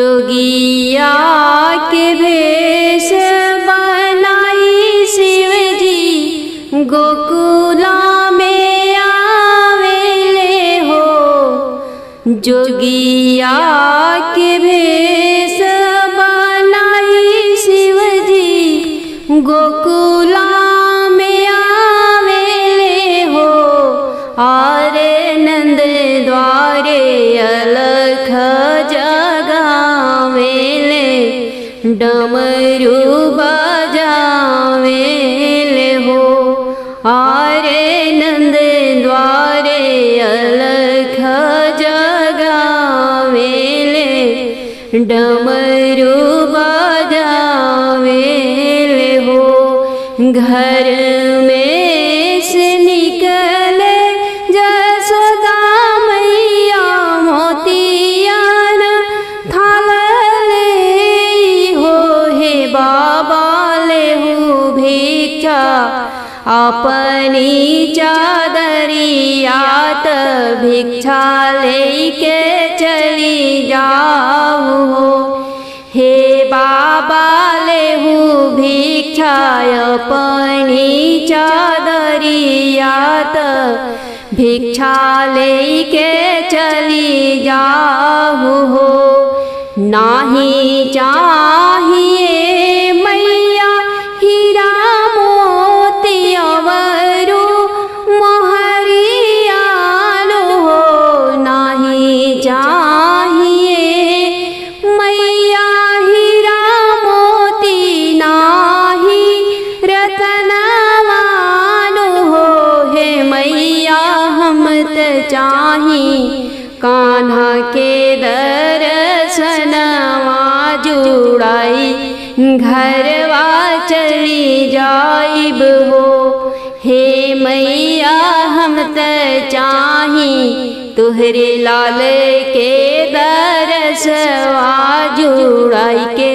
जोगिया के भेष बनाई शिव जी गोकुला में आवेले हो। जोगिया के भेष बनाई शिव जी गोकुला में आवेले हो। आरे नंद द्वारे अलख डमरू बजावेले हो। आरे नंद द्वारे अलख जगावेले डमरू बजावेले हो। घर में से निकले जसोदा मैया मोतियान थाल बाबा लेहु भिक्षा अपनी चादरियात भिक्षा लेके चली जाओ हो। हे बाबा लेहु भिक्षा अपनी चादरियात भिक्षा लेके चली जाओ हो। नाही चाहिए मैया हीरा मोती अवरु मोहरियालो हो। नाही चाहिए मैया हीरा मोती नाही रतनवालो हो। हे मैया हम त चाही कान्हा के दर्शनवा जुड़ाई घरवा चली जाइब हो। हे मैया हम त चाही तुहरे लाल के दर्शवा जुड़ाई के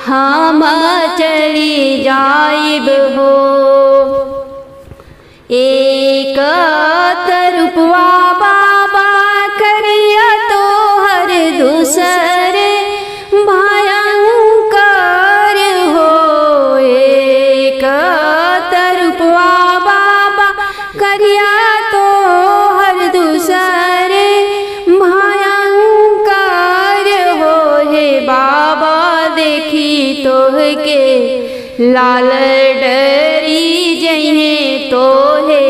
हम चली जाइब हो। एक तरुपवा बाबा करिया तो हर दूसरे भयंकर हो। एक तरुपवा बाबा करिया तो हर दूसरे भयंकर हो। हे बाबा देखी तोह के लाल डरी जहे तो है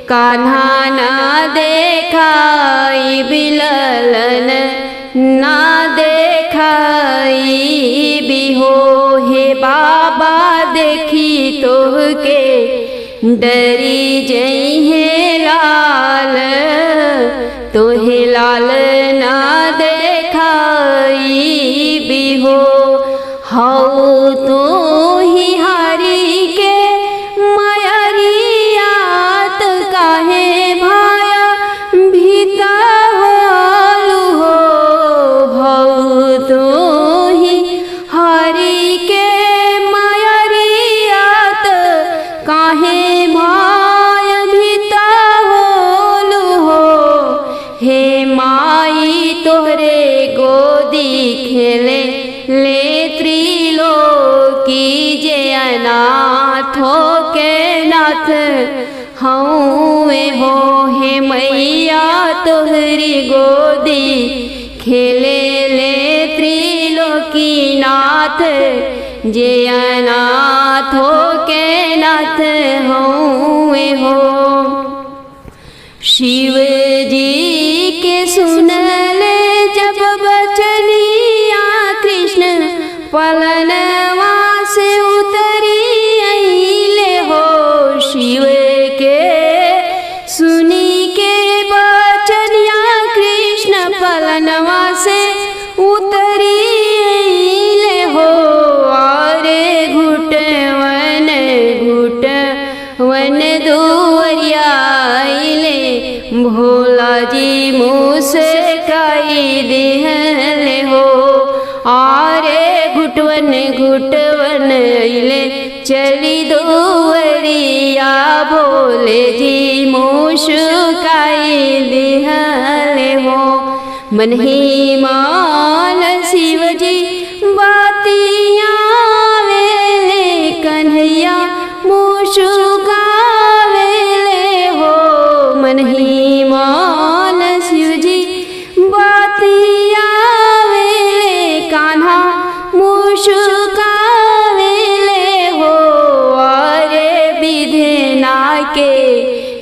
कान्हा ना देखाई बिललन ना देखाई भी हो। हे बाबा देखी तोह के डरी जहे लाल तोहे लाल ना देखाई भी हो। हऊ तो ही हरि के मयरियात काहे भाया भीता होलु हो। हऊ तो ही हरि के मयरियात काहे भाय भीता होलु हो। हे माई तोहरे गोदी खेले ले त्रिलोकी जे अनाथो के नाथ हऊँ हो। हे मैया तोहरी गोदी खेले ले त्रिलोकी नाथ जे अनाथो के नाथ हऊँ हो। शिव जी के सुनले जब बचनिया कृष्ण पलनवा से उतरी आइले हो। शिव के सुनी के बचनिया कृष्ण पलनवा से उतरी आइले हो। आरे घुटवन दुवरिया आइले भोला जी मुस्काई दिहले हो। आरे घुटवन अइले चली दुवरिया भोले जी मुस्काई दिहले हो। मन ही मान शिव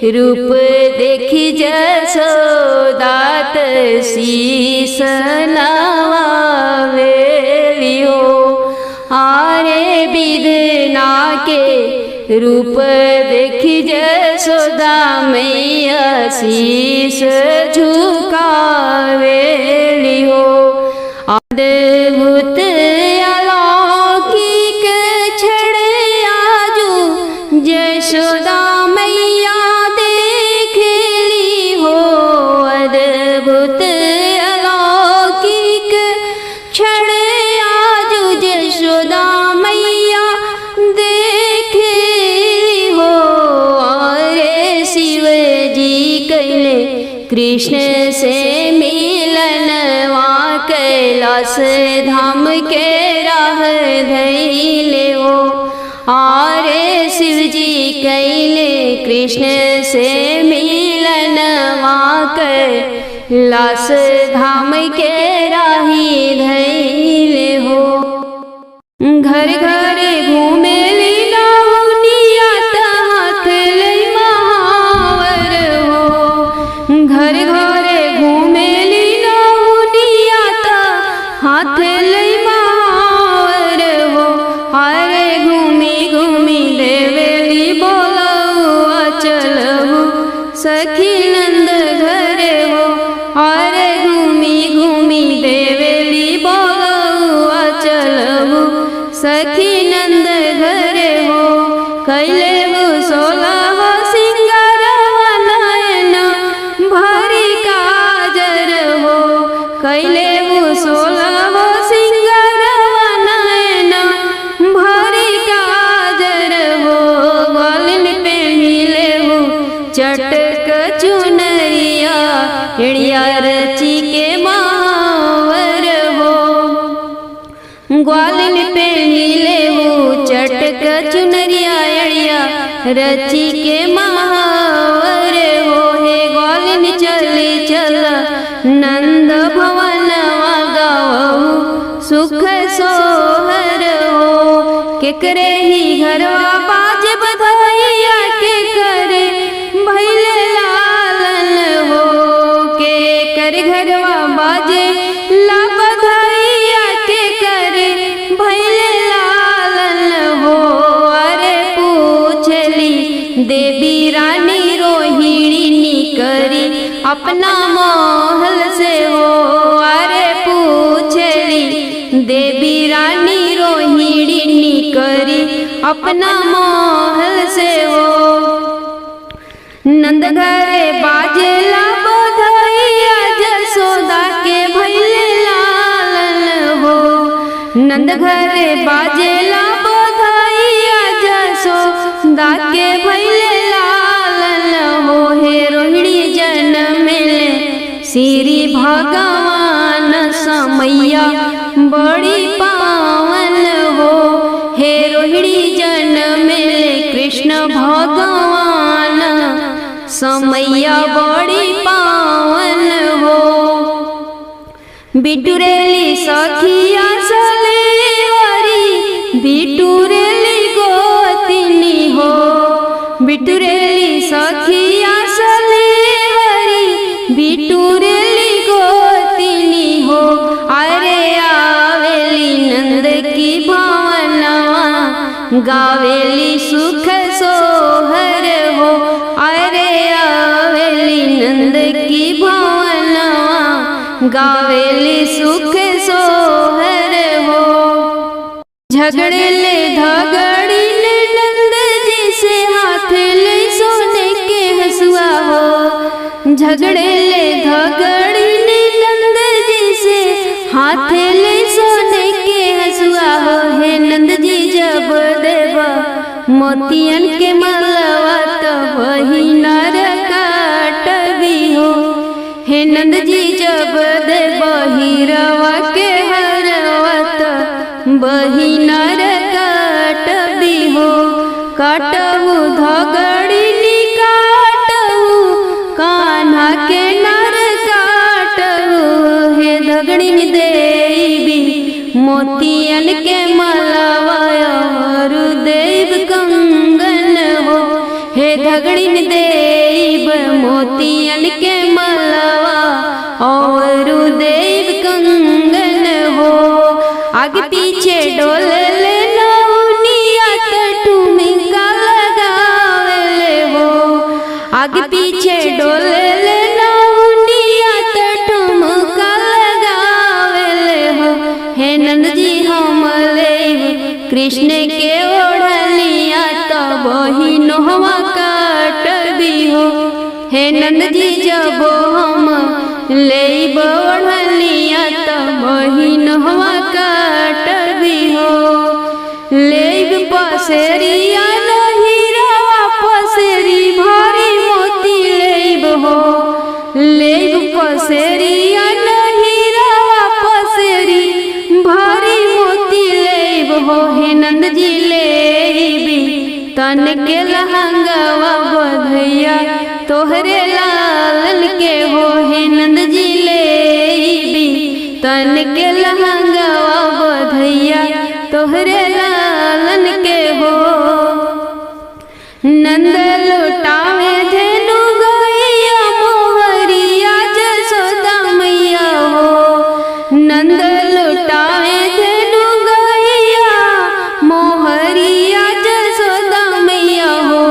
रूप देखी जसोदात शीस नवावेली हो। आरे बिदना के रूप देखी जसोदा मैया शीस झुकावेली हो। अद्भुत अलौकिक क्षण आजू जसोदा मैया देखली हो। अद्भुत अलौकिक क्षण आजू जसोदा मैया देखली हो। अरे शिव जी कैले कृष्ण से मिलन कैलाश धाम के राह धैले हो। आरे शिव जी कैले कृष्ण से मिलन कैलाश धाम के राही धैले हो। घर घर घूमेली नौनिया हाथ लई महावर हो। घर घर घूमेली हाथ लई महावर हो। अरे घूमी घूमी देवेली बोलौआ चलहु सखी नंद घरे हो। अरे घूमी घूमी देवेली बोलौआ चलहु सखी नंद घरे हो। कैले वो 16 सिंगारवा नयन भरी काजर हो। कैले वो 16 सिंगारवा नयन भरी काजर हो। ग्वालिन पहले हो चटक चुनरिया एड़िया रची के महावर हो। ग्वालिन पहले हो चटक चुनरिया एड़िया रची के महावर हो। हे ग्वालिन चली चल नंद भवन गावहु सुख सोहर हो। केकरे ही घरवा बाज बधाइया के करे भैले लालन हो। के कर घरवा बाजे ला बधाइया के करे भैले लालन हो। अरे पूछली देवी रानी रोहिणी करी अपना महल से हो। अरे पूछली देवी रानी रोहिणी करी अपना महल से हो। नंद घरे बाजेला बधाइया जसोदा के भैले लालन हो। नंद घरे बाजेला बधाइया जसोदा के भैले लालन हो। हे रोहिणी जन्मेले श्री भगवान समैया बड़ी पावन हो। हे रोहिणी जन्मेले कृष्ण भगवान समैया बड़ी पावन हो। बिटुरेली सखिया सले हरी बिटुरेली गोतिनी हो। बिटुरेली सखिया सले हरी बिटुरेली गोतिनी हो। अरे आवेली नंद की भावनवा गावेली सुख सोहर हो। अरे आवेली नंद की भावनवा गावेली सुख सोहर हो। झगड़ेले धगड़ीले नंद जी से हाथ ले सोने के हसुआ हो। झगड़ेले धगड़ीले नंद जी से हाथ ले सोने के हसुआ हो। हे नंद जी जब देवा मोतियन के मलवा तो वही नर काटबी हो। हे नंद जी जब देवा हीरवा के हरवा तो वही नर काटबी हो। काटहु धगड़ी काटहु कान्हा के नर काटहु। हे धगड़ी देवी मोतियन के मलवा देव कंगन हो। हे धगड़ी देवी मोतियन के मलवा और देव कंगन हो। आगे पीछे डोले ले नौनिया ठुमका लगावेले हो। आगे पीछे डोले ले नौनिया ठुमका लगावेले हो। हे नंद जी हम लेब कृष्ण के ओढ़लिया तब ही नोहवा काटबी हो। हे नंद जी जब हम लेब ओढ़लिया तब ही नोहवा काटबी हो। लेब पसेरिया हीरा पसेरी भारी मोती लेब हो। लेब पसेरिया हीरा पसेरी भारी मोती लेब हो। हे नंद जी लेबी तन के लहंगवा बधैया तोहरे लालन के हो। हे नंद जी लेबी तन के लहंगवा बधैया तोहरे लालन के हो। नंद लुटावे धेनु गैया मोहरिया जसोदा मैया हो। नंद लुटावे धेनु गैया मोहरिया जसोदा मैया हो।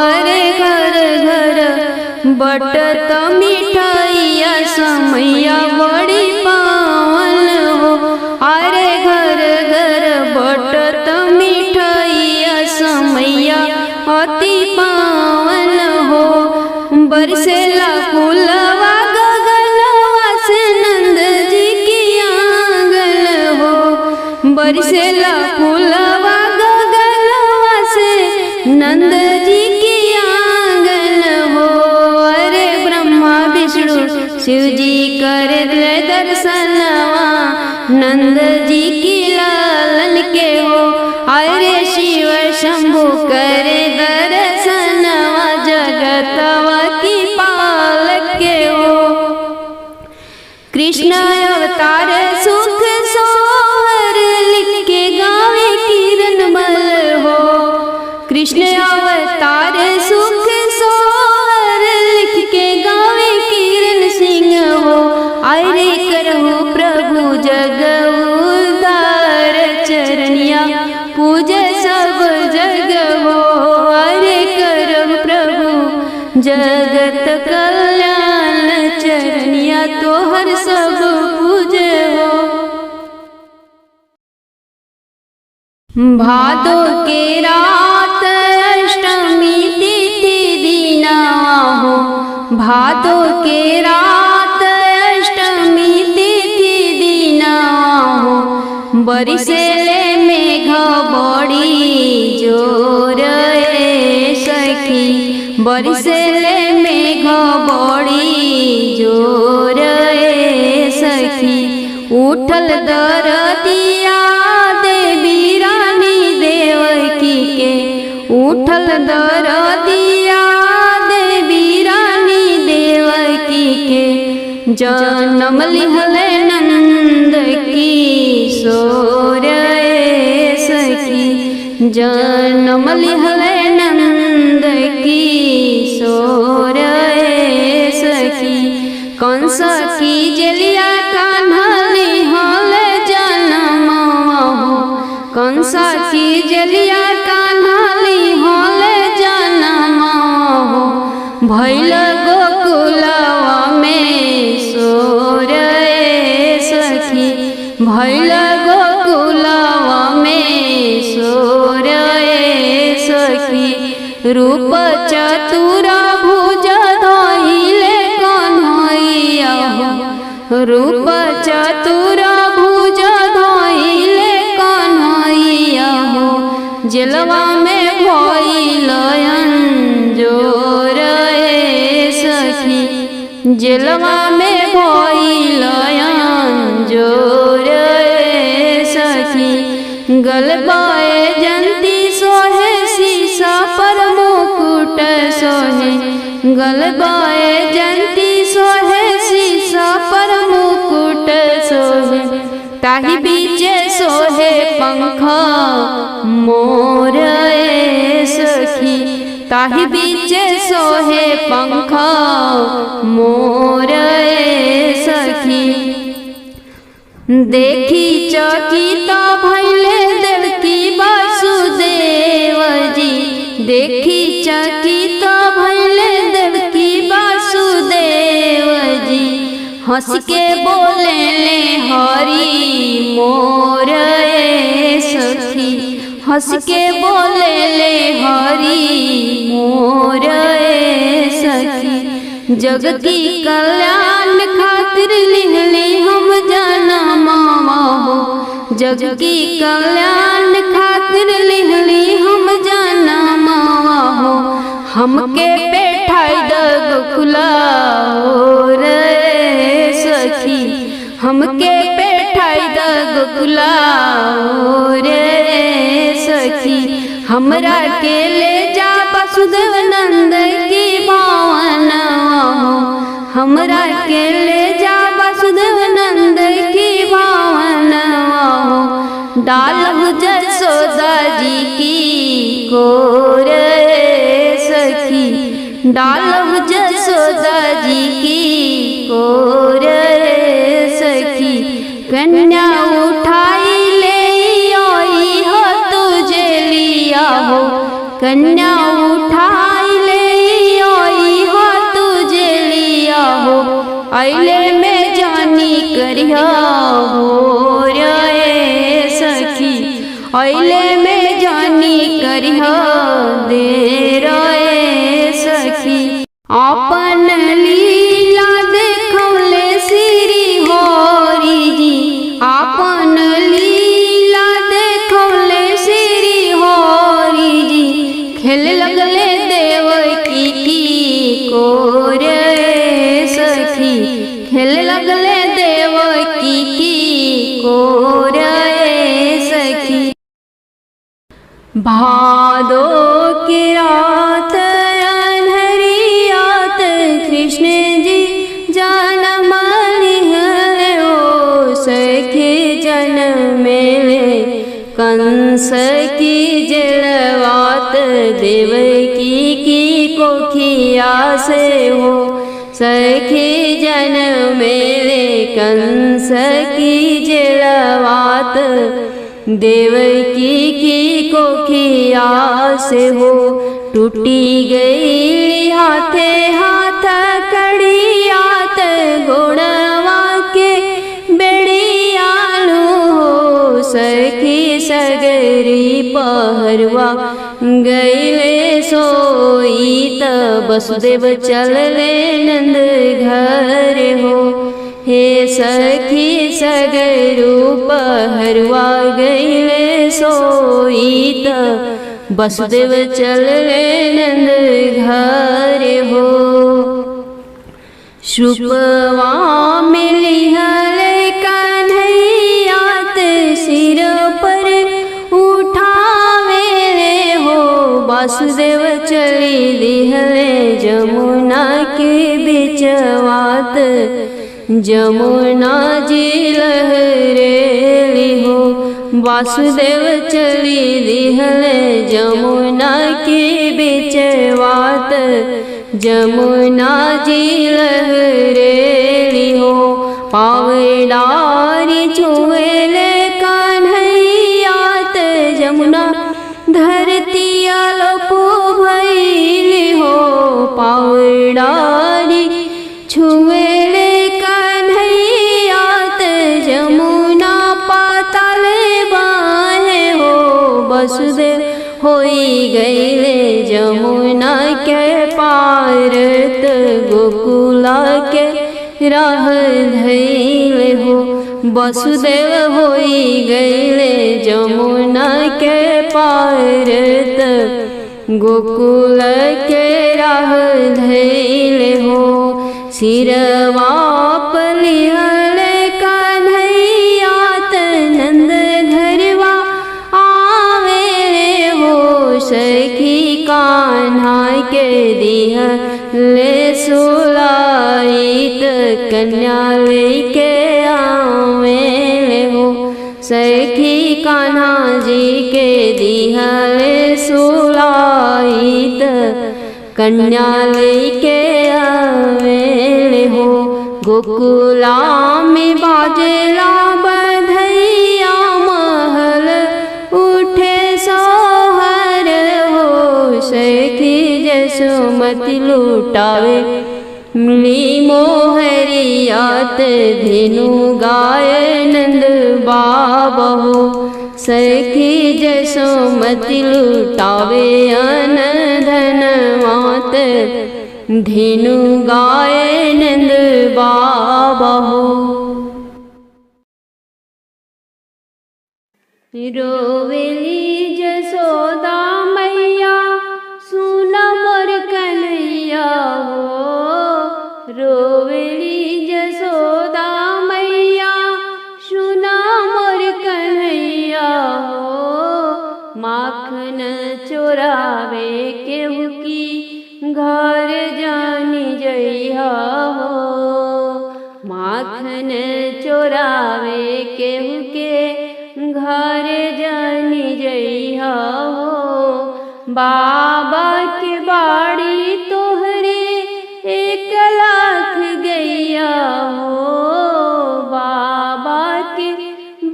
अरे घर घर बटत मिठाइया समैया बड़ी पावन हो। अरे घर घर बटत मिठाइया समैया अति पावन हो। बरसेला फूलवा गगनवा से नंद जी की आंगन हो। बरसेला फूलवा गगनवा से नंद जी की आंगन हो। अरे ब्रह्मा विष्णु शिव जी करे दर्शनवा नंद जी की लालन के हो। अरे शिव शंभु करे दर्शनवा जगतवा की पालक के हो। कृष्ण अवतार सुख सोहर लिख के गावे किरणमल हो। कृष्ण अवतार सुख सोहर लिख के गावे किरण सिंह हो। अरे करहु प्रभु जग उद्धार चरनिया पूजे सब जग हो। अरे करहु प्रभु जगत कल्याण चरनिया तोहर सब पूजे हो। भादो के रात अष्टमी तिथि दीनावा हो। भादो के रात अष्टमी तिथि दीनावा हो। बरिसेले मेघ बड़ी जोर सखी। बरिसेले मेघ बड़ी जोर सखी। उठल दरदिया देवी रानी देवकी के। उठल दरदिया देवी रानी देवकी के। जन्म लिहले नंद किशोर सखी। जन्म लिहले नंद किशोर सखी। कंस की जलिया कान्हा लिहले जन्म हो। कंस की जलिया कान्हा लिहले जन्म हो। भैल गोकुलवा में सोर सखी। भैल गोकुलवा में सोर सखी। रूप चतुर भुज धइले कन्हैया हो। रूप चतुर भुज धइले कन्हैया हो। जेलवा में भइल अंजोर सखी। जेलवा में भइल अंजोर सखी। गलबाए जंती सोहे शीशा पर मुकुट सोहे। गलबाए जंती सोहे शीशा पर मुकुट सोहे। ताही बीचे सोहे पंख मोर सखी। ताहि बीच सोहे पंख मोर सखी। देखी चकित भैले देवकी वासुदेव जी, देखी चकित भैले देवकी वासुदेव जी। हंस के बोले ले हरि मोर सखी, हंस के बोले ले हरि मोर सखी। जग की कल्याण खातिर लिहली हम जनमवा हो, जग की कल्याण खातिर लिहली हम जनमवा हो। हमके बैठाई द गोकुला रे सखी, हमके बैठाई द गोकुला रे सखी। हमरा के ले जा वसुदेव नंद की भावनवा हो, हमरा के ले जा वसुदेव नंद की भावनवा हो। डालहु जसोदा जी की गोर सखी, डालहु जसोदा जी की गोर सखी। कन्या उठाई ले आई हो तुझे लिया हो, कन्या उठाई ले आई हो तुझे लिया हो। अइले में जानी करिया हो रे सखी, अइले में जानी करिया दे रे सखी। अपन लीला देखौले श्री हरि जी, अपन लीला देखौले श्री हरि जी। खेल लगले देवकी की कोर सखी, खेल लगले देवकी की कोर सखी। भादो की रात अन्हरियात कृष्ण जी जन्म लिहले ओ सखी। जन्मेले कंस की जलवात देवकी की कोखिया से हो सखी। जन्मेले कंस की जलवात देवकी की कोखिया से हो। टूटी गई हाथे हाथ कड़ियात घोड़वा के बेड़ियालू हो सखी। सगरी पहरवा गईले सोई त वसुदेव चलले नंद घर हो। हे सखी सगरू पहरवा गईले सोई त वसुदेव चलले नंद घर हो। शुपवा में लिहले कन्हैयात सिर पर उठावेले हो। वासुदेव चली लिहले जमुना के बिचवात, जमुना जी लहरेली हो। वासुदेव चली लिहले जमुना के बिचवात, जमुना जी लहरेली हो। पावडारी छुएले कन्हैयात जमुना धरती अलोपो भइली हो। पावडारी छुएले कन्हैयात जमुना पाताल बाहे हो। वसुदेव होई गईले जमुना के पारत, गोकुला के राह धैले हो। वसुदेव होई गईले जमुना के पारत, गोकुल के राह धैले हो। सिरवा पर लिहले कन्हैयात नंद घरवा आवेले हो सखी। कान्हा के दिहले सुलाइत कन्या लेके आवेले हो सखी कान्हा जी के दिहले सुलाइत कन्या लेके आवेले हो। गोकुला में बाजेला बधैया महल उठे सोहर हो। सखी जसोमति लुटावे मिली मोहरियात धेनु गाय नंद बाबा हो। सखी जसोमति लुटावे अन धन मात धेनु गाय नंद बाबा हो। रोवेली जसोदा मैया सुना मोर कन्हैया हो। रोवेली जसोदा मैया सुना मोर कन्हैया हो। माखन चोरावे केहू की घर जानी जइहा हो। माखन चोरावे केहू के घर जानी जइहा हो। बाबा के बाड़ी तोहरे 1,00,000 गैया हो। बाबा के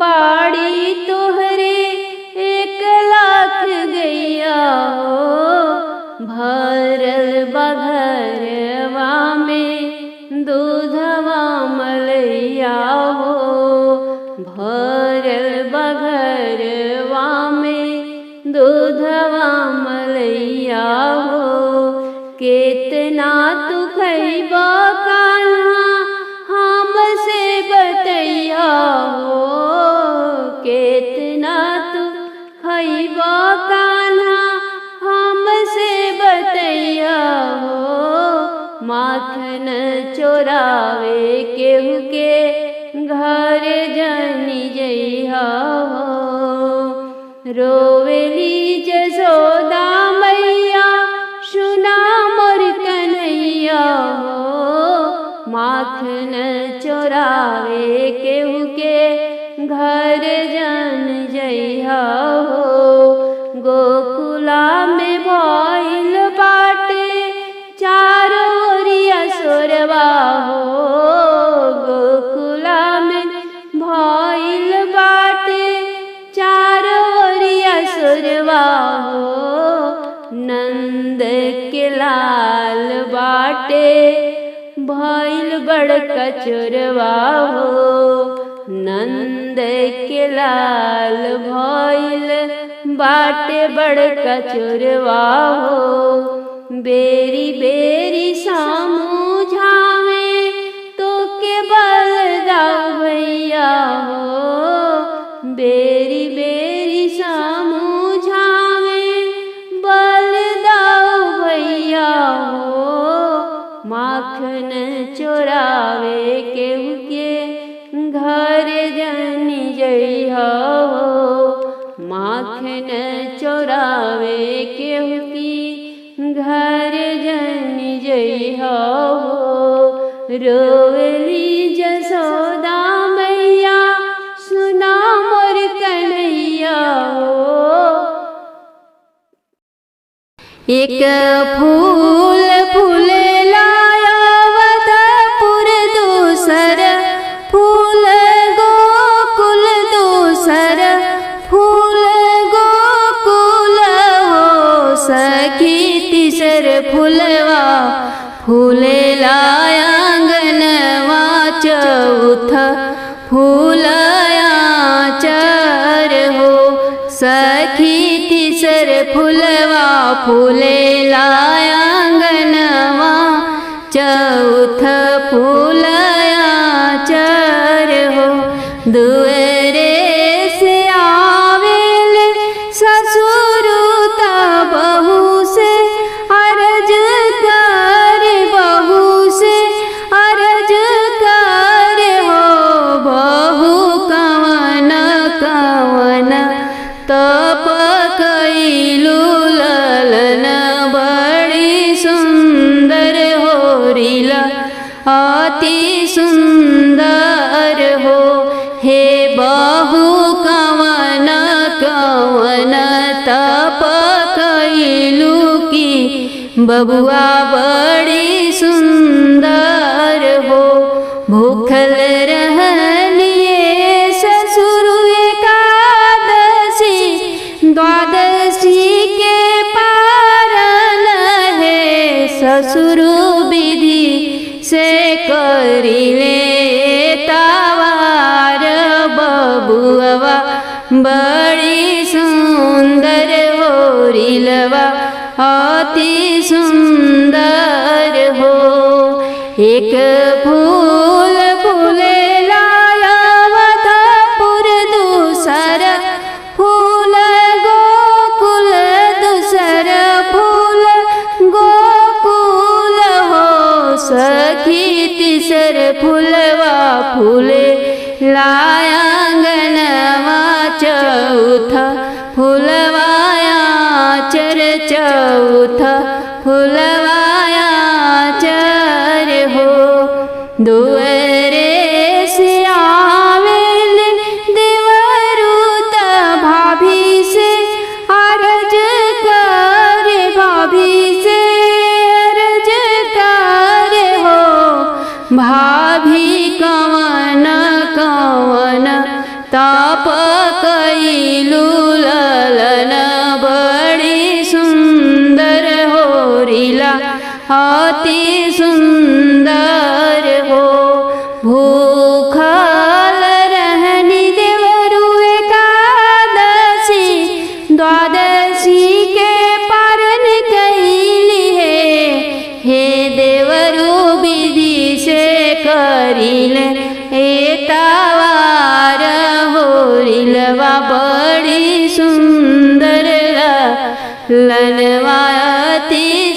बाड़ी तोहरे 1,00,000 गैया हो। भरल बघरवा में दूधवा मलैया हो। भरल बघरवा में दूधवा मलैया हो। केतना तू खैबा कान्हा हमसे बतैया हो। केतना तू खैबा कान्हा हमसे बतैया हो। माखन चोरावे केहू के घर जानी जइहा हो। रोवेली जसोदा मैया सुना मोर कन्हैया हो। माखन चोरावे केहू के घर जान जइहा हो। गोकुला में भइल बाटे चारों ओरिया सोरवा हो। गोकुला में भइल बाटे चारों ओरिया सोरवा हो। नंद के लाल बाटे भइल बड़का चोरवा हो। नंद के लाल भइल बाटे बड़का चोरवा हो। बेरी बेरी समझावे तो के बलदाऊ भैया हो। बेरी बेरी समझावे बलदाऊ भैया हो। माखन चोरावे केहू के घर जानी जइहा हो। माखन चोरावे केहू की घर जानी जइहा हो। रोवेली जसोदा मैया सुना मोर कन्हैया हो। एक फूल फूलेला अवधपुर दूसर फूल गोकुल दूसर फूल गोकुल हो। सखी तीसर फूलवा फूलेला आंगनवा चौथ फूलया चर हो। सखी तीसर फूलवा फूलेला आंगनवा चौथ फूलया चर हो। दुअरे से आवेल ससुर ता बहू से अरज कर। बहू से अरज कर हो। बहू कवन कवन तप कैलू ललन बड़ी बबुआ बड़ी सुंदर हो। भूखल रहनिए ससुर एकादशी, द्वादशी के पारन है। ससुर विधि से करिले तावार, बबुआ बड़ी सुंदर होरिलवा अति सुंदर हो। एक फूल फूलेला अवधपुर, दूसर फूल गोकुल, दूसर फूल गोकुल हो। सखी तीसर फूलवा फूले लायांगनवा, चौथा फूलवाया चर, चौथा फूलवाया चर हो। दुअरे से आवेल देवरूत, भाभी से अर्ज करे, भाभी से अर्ज करे हो। भाभी कवन कवन ताप कइलू ललन, बड़ी सुंदर होरिला अति सुंदर हो। भूखल रहनी देवरु एकादशी, द्वादशी के पारन कइली है। हे देवरु विधि से करिले एतावार, होरिलवा बड़ी सुंदर ललनवा अति